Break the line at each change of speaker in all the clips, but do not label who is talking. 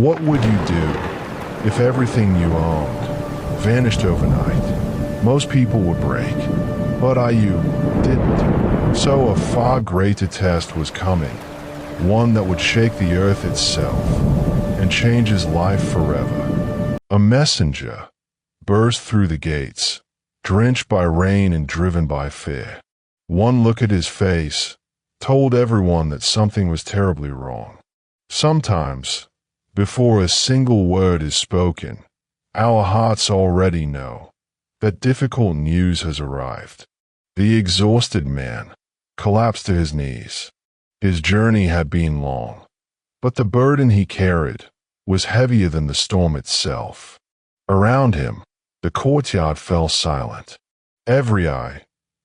What would you do if everything you owned vanished overnight? Most people would break, but Ayub didn't. So a far greater test was coming, one that would shake the earth itself and change his life forever. A messenger burst through the gates, drenched by rain and driven by fear. One look at his face told everyone that something was terribly wrong. Sometimes, before a single word is spoken, our hearts already know that difficult news has arrived. The exhausted man collapsed to his knees. His journey had been long, but the burden he carried was heavier than the storm itself. Around him, the courtyard fell silent. Every eye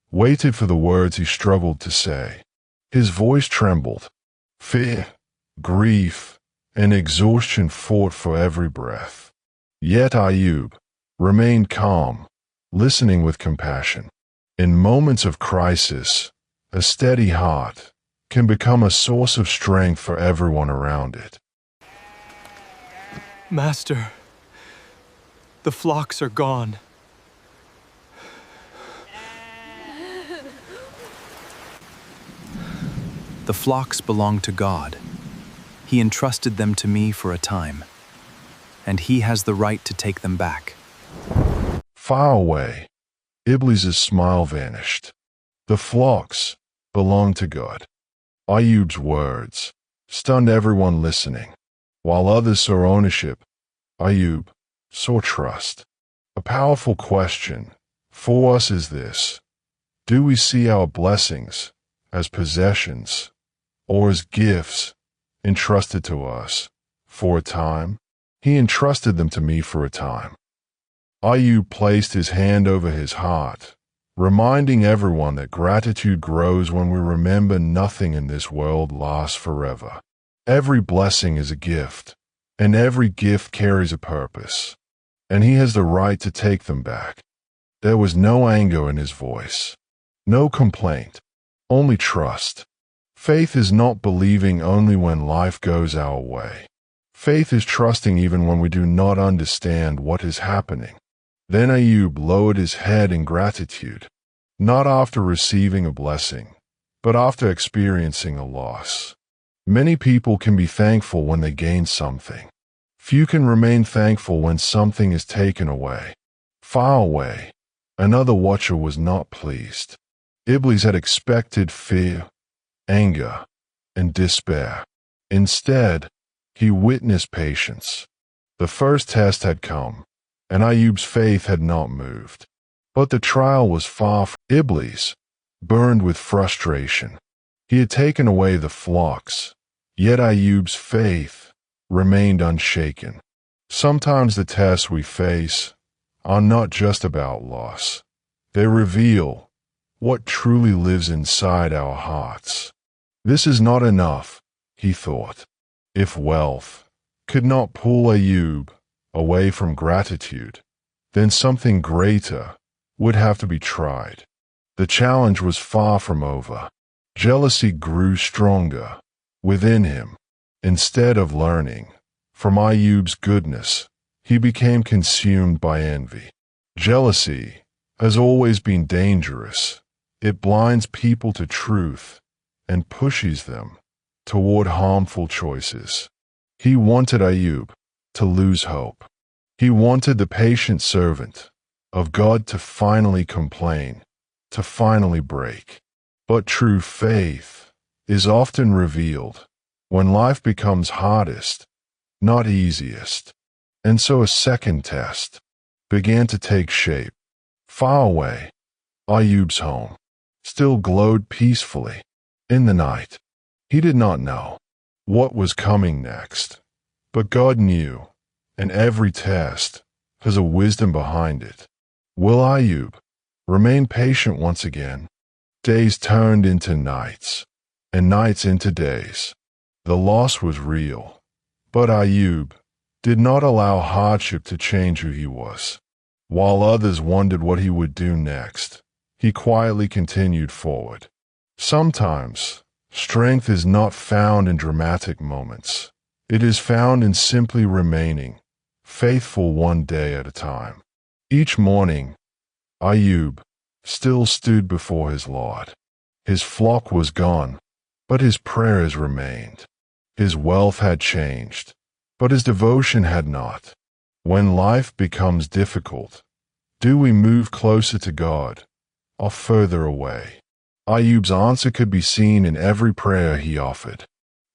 waited for the words he struggled to say. His voice trembled. Fear, grief, and exhaustion fought for every breath. Yet Ayub remained calm, listening with compassion. In moments of crisis, a steady heart can become a source of strength for everyone around it.
Master, the flocks are gone.
The flocks belong to God. He entrusted them to me for a time, and He has the right to take them back.
Far away, Iblis's smile vanished. The flocks belong to God. Ayub's words stunned everyone listening. While others saw ownership, Ayub saw trust. A powerful question for us is this: do we see our blessings as possessions or as gifts entrusted to us for a time? He entrusted them to me for a time. Ayub placed his hand over his heart, reminding everyone that gratitude grows when we remember nothing in this world lasts forever. Every blessing is a gift, and every gift carries a purpose, and he has the right to take them back. There was no anger in his voice, no complaint, only trust. Faith is not believing only when life goes our way. Faith is trusting even when we do not understand what is happening. Then Ayub lowered his head in gratitude, not after receiving a blessing, but after experiencing a loss. Many people can be thankful when they gain something. Few can remain thankful when something is taken away. Far away, another watcher was not pleased. Iblis had expected fear, anger, and despair. Instead, he witnessed patience. The first test had come, and Ayub's faith had not moved. But the trial was far from Iblis, burned with frustration. He had taken away the flocks, yet Ayub's faith remained unshaken. Sometimes the tests we face are not just about loss. They reveal what truly lives inside our hearts. This is not enough, he thought. If wealth could not pull Ayub away from gratitude, then something greater would have to be tried. The challenge was far from over. Jealousy grew stronger within him. Instead of learning from Ayub's goodness, he became consumed by envy. Jealousy has always been dangerous. It blinds people to truth and pushes them toward harmful choices. He wanted Ayub to lose hope. He wanted the patient servant of God to finally complain, to finally break. But true faith is often revealed when life becomes hardest, not easiest. And so a second test began to take shape. Far away, Ayub's home still glowed peacefully in the night. He did not know what was coming next, but God knew, and every test has a wisdom behind it. Will Ayub remain patient once again? Days turned into nights, and nights into days. The loss was real, but Ayub did not allow hardship to change who he was. While others wondered what he would do next, he quietly continued forward. Sometimes, strength is not found in dramatic moments. It is found in simply remaining faithful one day at a time. Each morning, Ayub still stood before his Lord. His flock was gone, but his prayers remained. His wealth had changed, but his devotion had not. When life becomes difficult, do we move closer to God or further away? Ayub's answer could be seen in every prayer he offered.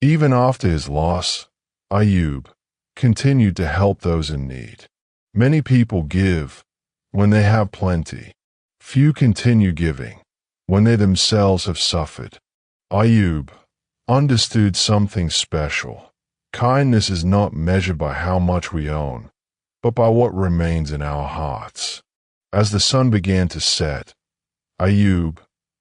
Even after his loss, Ayub continued to help those in need. Many people give when they have plenty. Few continue giving when they themselves have suffered. Ayub understood something special. Kindness is not measured by how much we own, but by what remains in our hearts. As the sun began to set, Ayub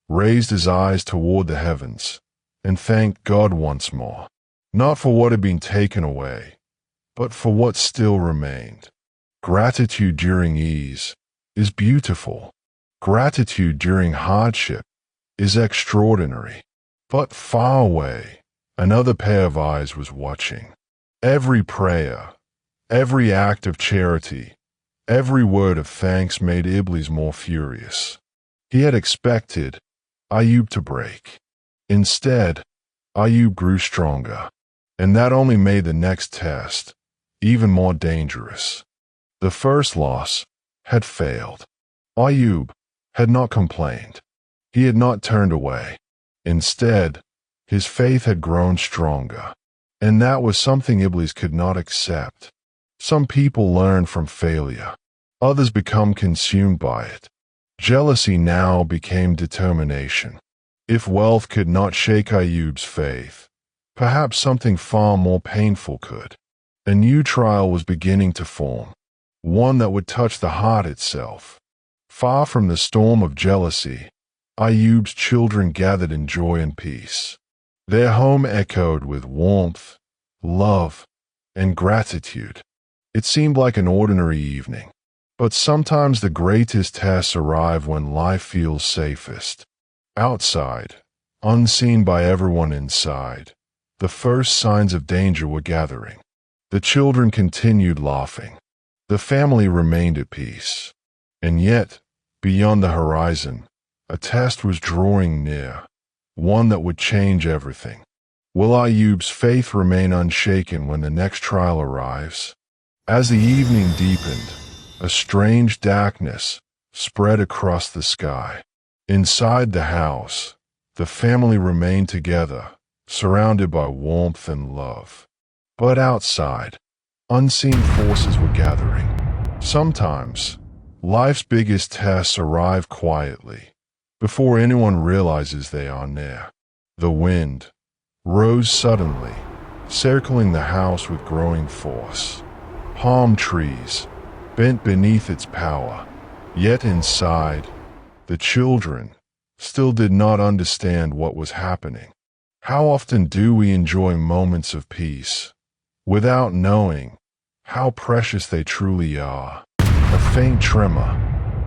raised his eyes toward the heavens and thanked God once more, not for what had been taken away, but for what still remained. Gratitude during ease is beautiful. Gratitude during hardship is extraordinary. But far away, another pair of eyes was watching. Every prayer, every act of charity, every word of thanks made Iblis more furious. He had expected Ayub to break. Instead, Ayub grew stronger, and that only made the next test even more dangerous. The first loss had failed. Ayub had not complained. He had not turned away. Instead, his faith had grown stronger, and that was something Iblis could not accept. Some people learn from failure. Others become consumed by it. Jealousy now became determination. If wealth could not shake Ayub's faith, perhaps something far more painful could. A new trial was beginning to form, one that would touch the heart itself. Far from the storm of jealousy, Ayub's children gathered in joy and peace. Their home echoed with warmth, love, and gratitude. It seemed like an ordinary evening. But sometimes the greatest tests arrive when life feels safest. Outside, unseen by everyone inside, the first signs of danger were gathering. The children continued laughing. The family remained at peace. And yet, beyond the horizon, a test was drawing near, one that would change everything. Will Ayub's faith remain unshaken when the next trial arrives? As the evening deepened, a strange darkness spread across the sky. Inside the house, the family remained together, surrounded by warmth and love. But outside, unseen forces were gathering. Sometimes, life's biggest tests arrive quietly, before anyone realizes they are near. The wind rose suddenly, circling the house with growing force. Palm trees bent beneath its power, yet inside, the children still did not understand what was happening. How often do we enjoy moments of peace without knowing how precious they truly are? A faint tremor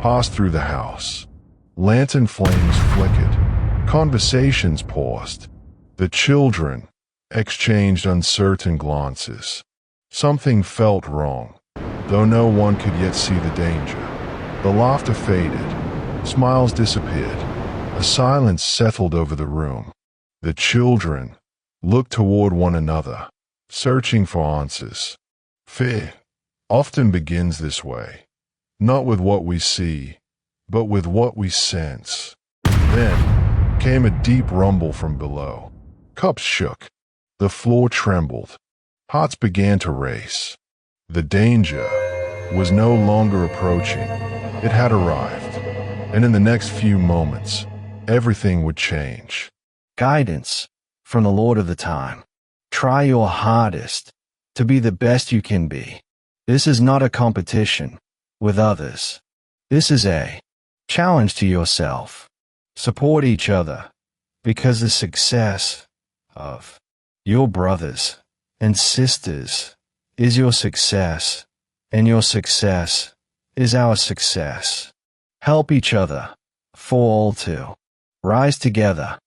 passed through the house. Lantern flames flickered. Conversations paused. The children exchanged uncertain glances. Something felt wrong, though no one could yet see the danger. The laughter faded. Smiles disappeared. A silence settled over the room. The children looked toward one another, searching for answers. Fear often begins this way, not with what we see, but with what we sense. Then came a deep rumble from below. Cups shook. The floor trembled. Hearts began to race. The danger was no longer approaching. It had arrived. And in the next few moments, everything would change.
Guidance from the Lord of the time. Try your hardest to be the best you can be. This is not a competition with others. This is a challenge to yourself. Support each other, because the success of your brothers and sisters is your success, and your success is our success. Help each other for all to rise together